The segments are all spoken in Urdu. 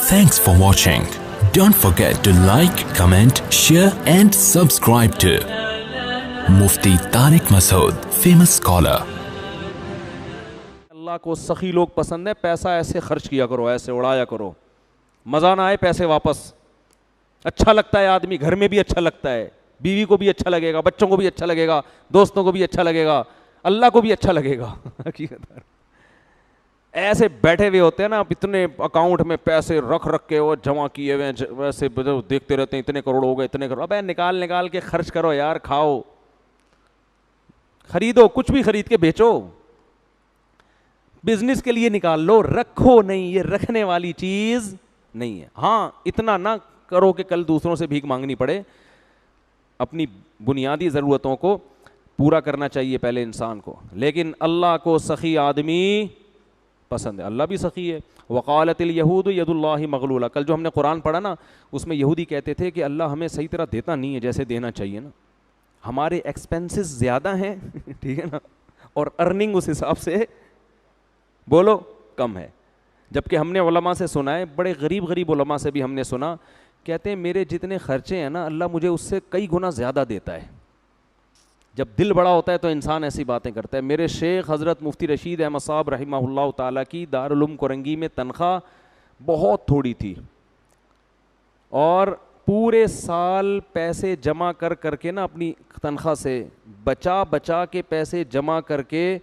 Thanks for watching. Don't forget to like, comment, share and subscribe to Mufti Tariq Masood, famous scholar. اللہ کو سخی لوگ پسند ہے. پیسہ ایسے خرچ کیا کرو, ایسے اڑایا کرو, مزہ نہ آئے پیسے واپس. اچھا لگتا ہے آدمی, گھر میں بھی اچھا لگتا ہے, بیوی کو بھی اچھا لگے گا, بچوں کو بھی اچھا لگے گا, دوستوں کو بھی اچھا لگے گا, اللہ کو بھی اچھا لگے گا. ایسے بیٹھے ہوئے ہوتے ہیں نا, اتنے اکاؤنٹ میں پیسے رکھ کے وہ جمع کیے ہوئے ہیں, ویسے دیکھتے رہتے ہیں اتنے کروڑ ہو گئے, اتنے کروڑ. ابے نکال کے خرچ کرو یار, کھاؤ, خریدو, کچھ بھی خرید کے بیچو, بزنس کے لیے نکال لو, رکھو نہیں. یہ رکھنے والی چیز نہیں ہے. ہاں اتنا نہ کرو کہ کل دوسروں سے بھیک مانگنی پڑے. اپنی بنیادی ضرورتوں کو پورا کرنا چاہیے پہلے انسان کو. لیکن اللہ کو سخی آدمی پسند ہے, اللہ بھی سخی ہے. وقالت الیہود ید اللہ مغلولہ. کل جو ہم نے قرآن پڑھا نا, اس میں یہودی کہتے تھے کہ اللہ ہمیں صحیح طرح دیتا نہیں ہے جیسے دینا چاہیے نا, ہمارے ایکسپینسز زیادہ ہیں, ٹھیک ہے نا, اور ارننگ اس حساب سے بولو کم ہے. جبکہ ہم نے علماء سے سنا ہے, بڑے غریب علماء سے بھی ہم نے سنا, کہتے ہیں میرے جتنے خرچے ہیں نا, اللہ مجھے اس سے کئی گنا زیادہ دیتا ہے. جب دل بڑا ہوتا ہے تو انسان ایسی باتیں کرتا ہے. میرے شیخ حضرت مفتی رشید احمد صاحب رحمہ اللہ تعالیٰ کی دارالعلوم کرنگی میں تنخواہ بہت تھوڑی تھی, اور پورے سال پیسے جمع کر کے نا, اپنی تنخواہ سے بچا کے پیسے جمع کر کے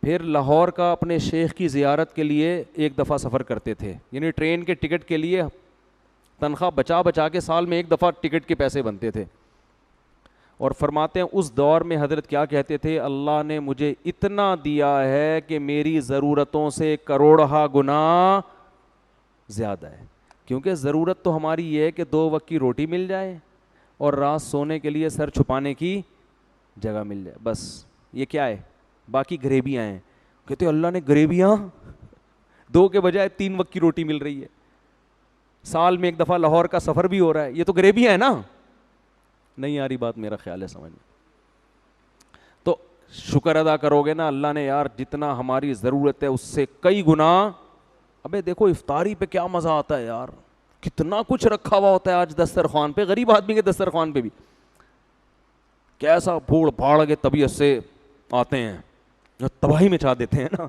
پھر لاہور کا اپنے شیخ کی زیارت کے لیے ایک دفعہ سفر کرتے تھے. یعنی ٹرین کے ٹکٹ کے لیے تنخواہ بچا کے سال میں ایک دفعہ ٹکٹ کے پیسے بنتے تھے. اور فرماتے ہیں اس دور میں حضرت کیا کہتے تھے, اللہ نے مجھے اتنا دیا ہے کہ میری ضرورتوں سے کروڑہ گنا زیادہ ہے. کیونکہ ضرورت تو ہماری یہ ہے کہ 2 وقت کی روٹی مل جائے اور رات سونے کے لیے سر چھپانے کی جگہ مل جائے, بس یہ کیا ہے. باقی غریبیاں ہیں. کہتے اللہ نے غریبیاں 2 کے بجائے 3 وقت کی روٹی مل رہی ہے, سال میں ایک دفعہ لاہور کا سفر بھی ہو رہا ہے, یہ تو غریبیاں ہیں نا. نہیں آ رہی بات, میرا خیال ہے سمجھ میں. تو شکر ادا کرو گے نا, اللہ نے یار جتنا ہماری ضرورت ہے اس سے کئی گنا. ابے دیکھو افطاری پہ کیا مزہ آتا ہے یار, کتنا کچھ رکھا ہوا ہوتا ہے آج دسترخوان پہ. غریب آدمی کے دسترخوان پہ بھی کیسا پھوڑ پھاڑ کے طبیعت سے آتے ہیں, تباہی مچا دیتے ہیں نا.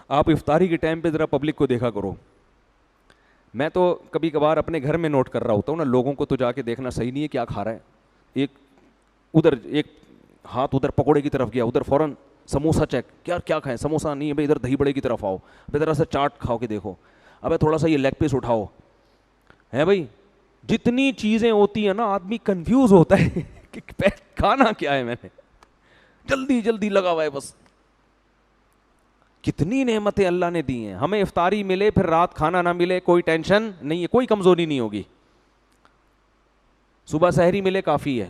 آپ افطاری کے ٹائم پہ ذرا پبلک کو دیکھا کرو. میں تو کبھی کبھار اپنے گھر میں نوٹ کر رہا ہوتا ہوں نا, لوگوں کو تو جا کے دیکھنا صحیح نہیں ہے کیا کھا رہا ہے. ایک ہاتھ ادھر پکوڑے کی طرف گیا, ادھر فوراً سموسہ چیک, کیا کھائیں, سموسہ نہیں ہے بھائی, ادھر دہی بڑے کی طرف آؤ, ابھی ذرا سا چاٹ کھاؤ کے دیکھو, ابے تھوڑا سا یہ لیگ پیس اٹھاؤ, ہے بھائی. جتنی چیزیں ہوتی ہیں نا, آدمی کنفیوز ہوتا ہے کہ کھانا کیا ہے. میں نے جلدی لگا ہوا ہے بس. کتنی نعمتیں اللہ نے دی ہیں ہمیں. افطاری ملے پھر رات کھانا نہ ملے, کوئی ٹینشن نہیں ہے, کوئی کمزوری نہیں ہوگی. صبح سحری ملے کافی ہے,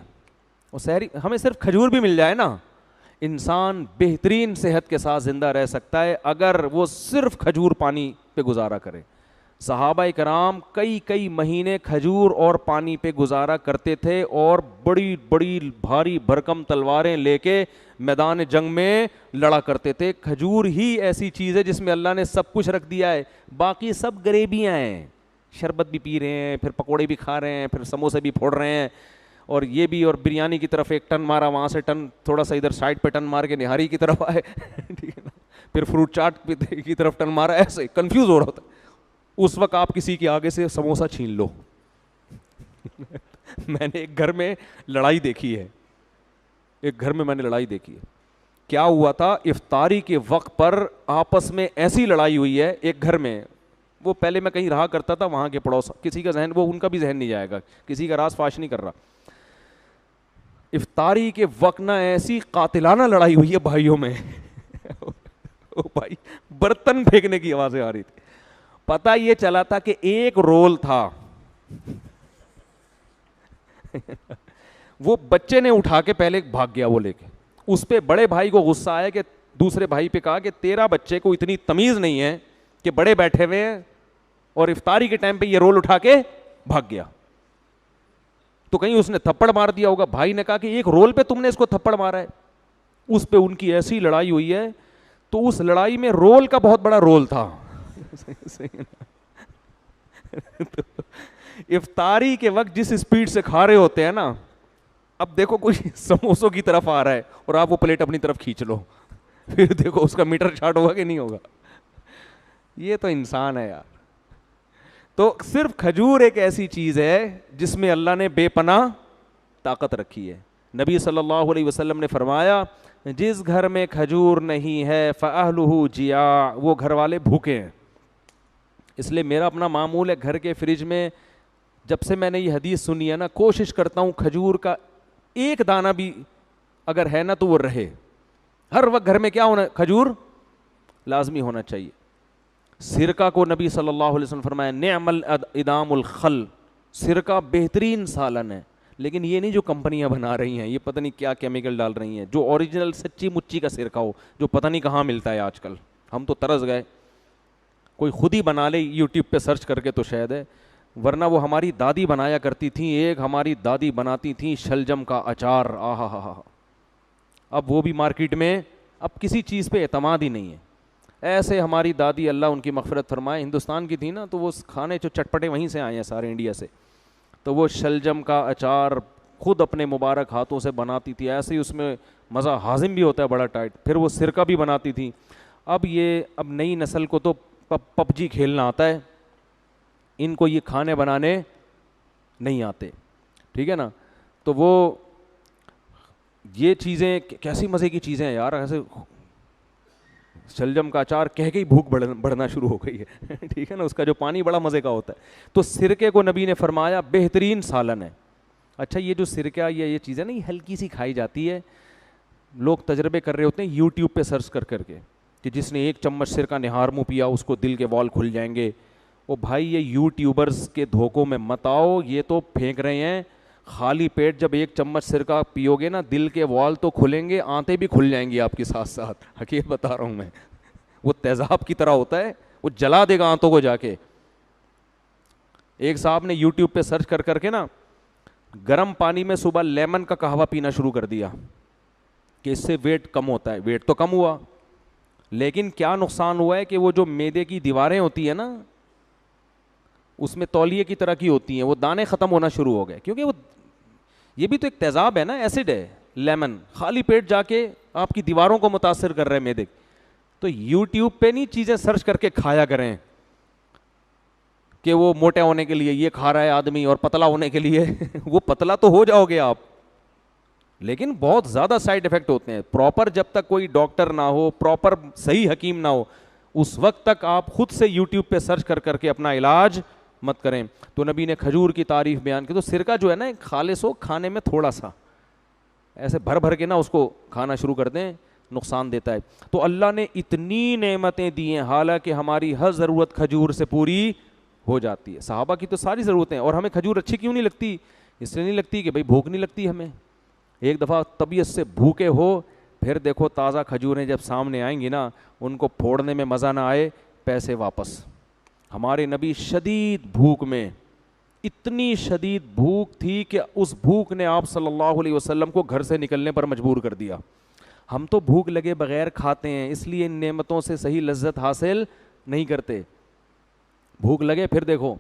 اور سحری ہمیں صرف کھجور بھی مل جائے نا, انسان بہترین صحت کے ساتھ زندہ رہ سکتا ہے اگر وہ صرف کھجور پانی پہ گزارا کرے. صحابہ کرام کئی مہینے کھجور اور پانی پہ گزارا کرتے تھے, اور بڑی بھاری بھرکم تلواریں لے کے میدان جنگ میں لڑا کرتے تھے. کھجور ہی ایسی چیز ہے جس میں اللہ نے سب کچھ رکھ دیا ہے, باقی سب غریبیاں ہیں. شربت بھی پی رہے ہیں, پھر پکوڑے بھی کھا رہے ہیں, پھر سموسے بھی پھوڑ رہے ہیں, اور یہ بھی, اور بریانی کی طرف ایک ٹن مارا, وہاں سے ٹن تھوڑا سا ادھر سائڈ پہ ٹن مار کے نہاری کی طرف آئے, ٹھیک ہے نا, پھر فروٹ چاٹ کی طرف ٹن مارا, ایسے کنفیوز ہو رہا ہوتا. اس وقت آپ کسی کے آگے سے سموسہ چھین لو. میں نے ایک گھر میں لڑائی دیکھی ہے, کیا ہوا تھا, افطاری کے وقت پر آپس میں ایسی لڑائی ہوئی ہے ایک گھر میں. وہ پہلے میں کہیں رہا کرتا تھا, وہاں کے پڑوس, کسی کا ذہن, وہ ان کا بھی ذہن نہیں جائے گا, کسی کا راز فاش نہیں کر رہا. افطاری کے وقت نہ ایسی قاتلانہ لڑائی ہوئی ہے بھائیوں میں. بھائی برتن پھینکنے کی آوازیں آ رہی تھی. پتہ یہ چلا تھا کہ ایک رول تھا, وہ بچے نے اٹھا کے پہلے بھاگ گیا وہ لے کے. اس پہ بڑے بھائی کو غصہ آیا, کہ دوسرے بھائی پہ کہا کہ تیرا بچے کو اتنی تمیز نہیں ہے کہ بڑے بیٹھے ہوئے ہیں اور افطاری کے ٹائم پہ یہ رول اٹھا کے بھاگ گیا. تو کہیں اس نے تھپڑ مار دیا ہوگا. بھائی نے کہا کہ ایک رول پہ تم نے اس کو تھپڑ مارا ہے. اس پہ ان کی ایسی لڑائی ہوئی ہے, تو اس لڑائی میں رول کا بہت بڑا رول تھا. افطاری کے وقت جس اسپیڈ سے کھا رہے ہوتے ہیں نا, اب دیکھو کوئی سموسوں کی طرف آ رہا ہے اور آپ وہ پلیٹ اپنی طرف کھینچ لو, پھر دیکھو اس کا میٹر چارٹ ہوگا کہ نہیں ہوگا. یہ تو انسان ہے یار. تو صرف کھجور ایک ایسی چیز ہے جس میں اللہ نے بے پناہ طاقت رکھی ہے. نبی صلی اللہ علیہ وسلم نے فرمایا جس گھر میں کھجور نہیں ہے فأہلہ جیاع, وہ گھر والے بھوکے ہیں. اس لیے میرا اپنا معمول ہے, گھر کے فریج میں جب سے میں نے یہ حدیث سنی ہے نا, کوشش کرتا ہوں کھجور کا ایک دانہ بھی اگر ہے نا تو وہ رہے. ہر وقت گھر میں کیا ہونا, کھجور لازمی ہونا چاہیے. سرکہ کو نبی صلی اللہ علیہ وسلم فرمایا نعم الادام الخل, سرکہ بہترین سالن ہے. لیکن یہ نہیں جو کمپنیاں بنا رہی ہیں, یہ پتہ نہیں کیا کیمیکل ڈال رہی ہیں. جو اوریجنل سچی مچی کا سرکہ ہو, جو پتہ نہیں کہاں ملتا ہے آج کل. ہم تو ترس گئے, کوئی خود ہی بنا لے یوٹیوب پہ سرچ کر کے تو شاید ہے, ورنہ وہ ہماری دادی بنایا کرتی تھیں. ایک ہماری دادی بناتی تھیں شلجم کا اچار, آہا ہا ہا. اب وہ بھی مارکیٹ میں, اب کسی چیز پہ اعتماد ہی نہیں ہے. ایسے ہماری دادی اللہ ان کی مغفرت فرمائے ہندوستان کی تھی نا, تو وہ کھانے جو چٹپٹے وہیں سے آئے ہیں سارے انڈیا سے, تو وہ شلجم کا اچار خود اپنے مبارک ہاتھوں سے بناتی تھی. ایسے ہی اس میں مزہ ہاضم بھی ہوتا ہے بڑا ٹائٹ. پھر وہ سرکہ بھی بناتی تھی. اب نئی نسل کو تو پب جی کھیلنا آتا ہے, ان کو یہ کھانے بنانے نہیں آتے, ٹھیک ہے نا. تو وہ یہ چیزیں کیسی مزے کی چیزیں ہیں یار, ایسے شلجم کا اچار کہہ کے ہی بھوک بڑھنا شروع ہو گئی ہے, ٹھیک ہے نا. اس کا جو پانی بڑا مزے کا ہوتا ہے. تو سرکے کو نبی نے فرمایا بہترین سالن ہے. اچھا یہ جو سرکہ یہ چیزیں نا, یہ ہلکی سی کھائی جاتی ہے, لوگ تجربے کر رہے ہوتے ہیں یوٹیوب پہ سرچ کر کے کہ جس نے ایک چمچ سرکہ نہار منہ پیا اس کو دل کے وال کھل جائیں گے. وہ بھائی یہ یوٹیوبرز کے دھوکوں میں مت آؤ, یہ تو پھینک رہے ہیں. خالی پیٹ جب ایک چمچ سرکہ پیو گے نا, دل کے وال تو کھلیں گے, آنتیں بھی کھل جائیں گی آپ کے ساتھ ساتھ. حقیقت بتا رہا ہوں میں, وہ تیزاب کی طرح ہوتا ہے, وہ جلا دے گا آنتوں کو جا کے. ایک صاحب نے یوٹیوب پہ سرچ کر کے نا گرم پانی میں صبح لیمن کا قہوہ پینا شروع کر دیا کہ اس سے ویٹ کم ہوتا ہے. ویٹ تو کم ہوا, لیکن کیا نقصان ہوا ہے کہ وہ جو معدے کی دیواریں ہوتی ہیں نا, اس میں تولیے کی طرح کی ہوتی ہیں, وہ دانے ختم ہونا شروع ہو گئے. کیونکہ وہ یہ بھی تو ایک تیزاب ہے نا, ایسڈ ہے لیمن. خالی پیٹ جا کے آپ کی دیواروں کو متاثر کر رہے ہیں معدے. تو یوٹیوب پہ نہیں چیزیں سرچ کر کے کھایا کریں کہ وہ موٹے ہونے کے لیے یہ کھا رہا ہے آدمی اور پتلا ہونے کے لیے وہ پتلا تو ہو جاؤ گے آپ, لیکن بہت زیادہ سائڈ افیکٹ ہوتے ہیں. پراپر جب تک کوئی ڈاکٹر نہ ہو, پراپر صحیح حکیم نہ ہو, اس وقت تک آپ خود سے یوٹیوب پہ سرچ کر کے اپنا علاج مت کریں. تو نبی نے کھجور کی تعریف بیان کی. تو سرکہ جو ہے نا خالص ہو, کھانے میں تھوڑا سا ایسے بھر کے نا اس کو کھانا شروع کر دیں, نقصان دیتا ہے. تو اللہ نے اتنی نعمتیں دی ہیں, حالانکہ ہماری ہر ضرورت کھجور سے پوری ہو جاتی ہے. صحابہ کی تو ساری ضرورتیں, اور ہمیں کھجور اچھی کیوں نہیں لگتی؟ اس لیے نہیں لگتی کہ بھائی بھوک نہیں لگتی ہمیں. ایک دفعہ طبیعت سے بھوکے ہو, پھر دیکھو تازہ کھجوریں جب سامنے آئیں گی نا, ان کو پھوڑنے میں مزہ نہ آئے, پیسے واپس. ہمارے نبی شدید بھوک میں, اتنی شدید بھوک تھی کہ اس بھوک نے آپ صلی اللہ علیہ وسلم کو گھر سے نکلنے پر مجبور کر دیا. ہم تو بھوک لگے بغیر کھاتے ہیں, اس لیے ان نعمتوں سے صحیح لذت حاصل نہیں کرتے. بھوک لگے پھر دیکھو,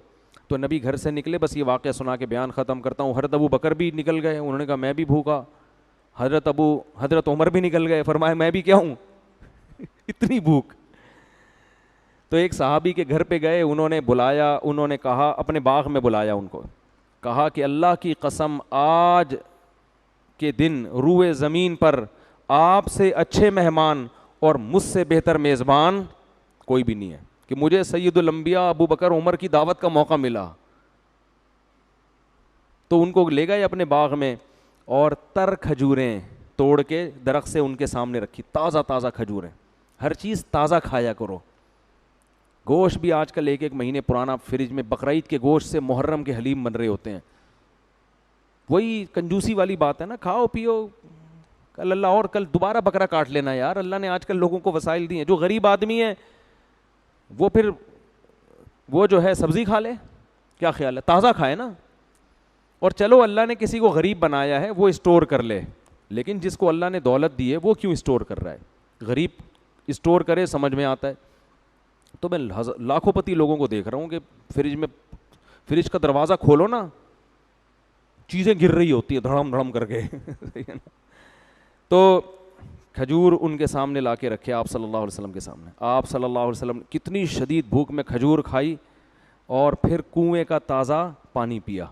تو نبی گھر سے نکلے, بس یہ واقعہ سنا کے بیان ختم کرتا ہوں. حضرت ابو بکر بھی نکل گئے, انہوں نے کہا میں بھی بھوکا. حضرت عمر بھی نکل گئے, فرمایا میں بھی کیا ہوں اتنی بھوک. تو ایک صحابی کے گھر پہ گئے, انہوں نے بلایا, انہوں نے کہا, اپنے باغ میں بلایا ان کو, کہا کہ اللہ کی قسم آج کے دن روئے زمین پر آپ سے اچھے مہمان اور مجھ سے بہتر میزبان کوئی بھی نہیں ہے, کہ مجھے سید الانبیاء ابو بکر عمر کی دعوت کا موقع ملا. تو ان کو لے گئے اپنے باغ میں, اور تر کھجوریں توڑ کے درخت سے ان کے سامنے رکھی, تازہ تازہ کھجوریں. ہر چیز تازہ کھایا کرو. گوشت بھی آج کل ایک مہینے پرانا فریج میں, بقرعید کے گوشت سے محرم کے حلیم بن رہے ہوتے ہیں. وہی کنجوسی والی بات ہے نا, کھاؤ پیو, کل اللہ اور کل دوبارہ بکرا کاٹ لینا یار. اللہ نے آج کل لوگوں کو وسائل دی ہیں. جو غریب آدمی ہے وہ پھر وہ جو ہے سبزی کھا لے, کیا خیال ہے, تازہ کھائے نا. اور چلو اللہ نے کسی کو غریب بنایا ہے وہ اسٹور کر لے, لیکن جس کو اللہ نے دولت دی ہے وہ کیوں اسٹور کر رہا ہے؟ غریب اسٹور کرے, سمجھ میں آتا ہے. تو میں لاکھوں پتی لوگوں کو دیکھ رہا ہوں کہ فریج میں فریج کا دروازہ کھولو نا, چیزیں گر رہی ہوتی ہیں دھڑم دھڑم کر کے. تو کھجور ان کے سامنے لا کے رکھے آپ صلی اللہ علیہ وسلم کے سامنے. آپ صلی اللہ علیہ وسلم نے کتنی شدید بھوک میں کھجور کھائی اور پھر کنویں کا تازہ پانی پیا,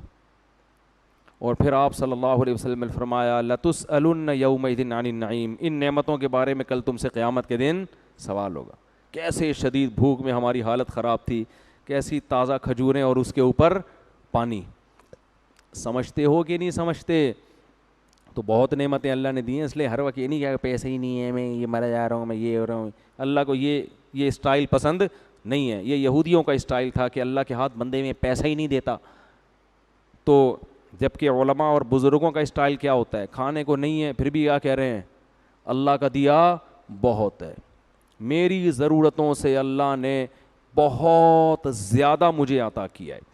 اور پھر آپ صلی اللہ علیہ وسلم نے فرمایا لَتُسْأَلُنَّ يَوْمَئِذٍ عَنِ النَّعِيمِ, ان نعمتوں کے بارے میں کل تم سے قیامت کے دن سوال ہوگا. کیسے شدید بھوک میں ہماری حالت خراب تھی, کیسی تازہ کھجوریں اور اس کے اوپر پانی. سمجھتے ہو کہ نہیں سمجھتے؟ تو بہت نعمتیں اللہ نے دی ہیں, اس لیے ہر وقت یہ نہیں کہ پیسے ہی نہیں ہے, میں یہ مرا جا رہا ہوں, میں یہ ہو رہا ہوں. اللہ کو یہ اسٹائل پسند نہیں ہے. یہ یہودیوں کا اسٹائل تھا کہ اللہ کے ہاتھ بندے میں پیسہ ہی نہیں دیتا. تو جبکہ علماء اور بزرگوں کا اسٹائل کیا ہوتا ہے, کھانے کو نہیں ہے پھر بھی کیا کہہ رہے ہیں, اللہ کا دیا بہت ہے, میری ضرورتوں سے اللہ نے بہت زیادہ مجھے عطا کیا ہے.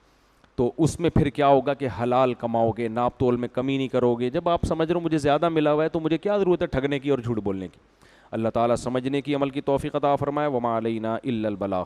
تو اس میں پھر کیا ہوگا کہ حلال کماؤ گے, ناپ تول میں کمی نہیں کرو گے. جب آپ سمجھ رہے ہو مجھے زیادہ ملا ہوا ہے تو مجھے کیا ضرورت ہے ٹھگنے کی اور جھوٹ بولنے کی. اللہ تعالیٰ سمجھنے کی عمل کی توفیق عطا فرمائے. وما علینا الا البلاغ.